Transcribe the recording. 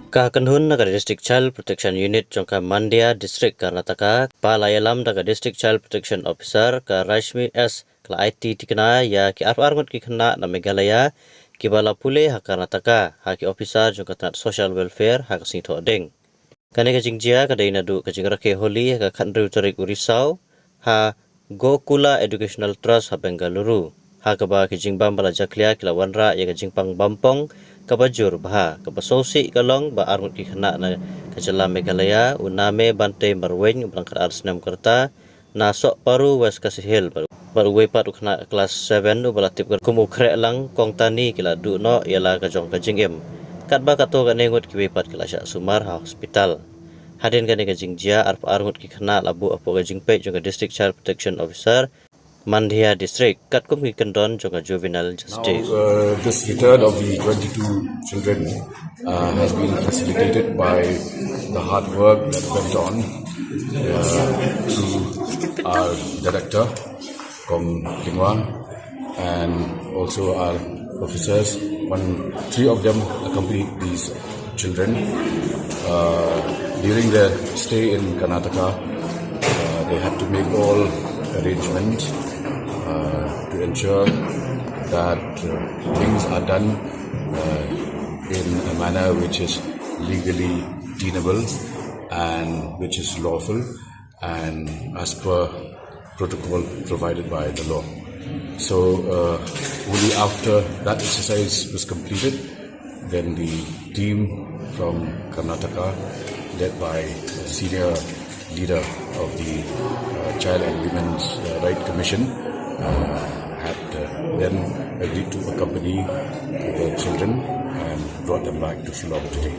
Kakanhun naga District Child Protection Unit jongka Mandya District Karnataka pala Ialam daga District Child Protection Officer ka Rashmi S kala IT tikna ya ki arngut ki Khynnah na Meghalaya ki bala pule ha Karnataka ha ki officer jongka Tnad Social Welfare ha ka singtho ding kane ka jingjia ka daina du ka jingrake holi ka khandru tarik urisau ha Gokula Educational Trust ha Bengaluru ha ka ba ki jingbam bala jaklia kila wanra ya ka jingpang bampong kabajur bah kabasosi kalong ba arngut ki Khynnah na ka Jylla Meghalaya uname bante marweng berangkat arsnam kerta na sok paru wes kasihil baru we pat Khynnah kelas 7 u balatip kum ukre lang kong tani kila du no yala ka jong ka jingem kat ba kato ka Ngut ki we pat kila sya sumar ha hospital hadin ka ne ka jingjia arngut ki Khynnah labu apo ka jingpe jong ka District Child Protection Officer Mandya District kat kum ki kendon jong ka juvenile justice. Now, this return of the 22 children has been facilitated by the hard work that went on through our director, Khynnah, and also our officers. Three of them accompanied these children during their stay in Karnataka. They had to make all arrangements to ensure that things are done in a manner which is legally tenable and which is lawful and as per protocol provided by the law. So only after that exercise was completed, then the team from Karnataka, led by the senior leader of the Child and Women's Right Commission, had then agreed to accompany the children and brought them back to Shitom today.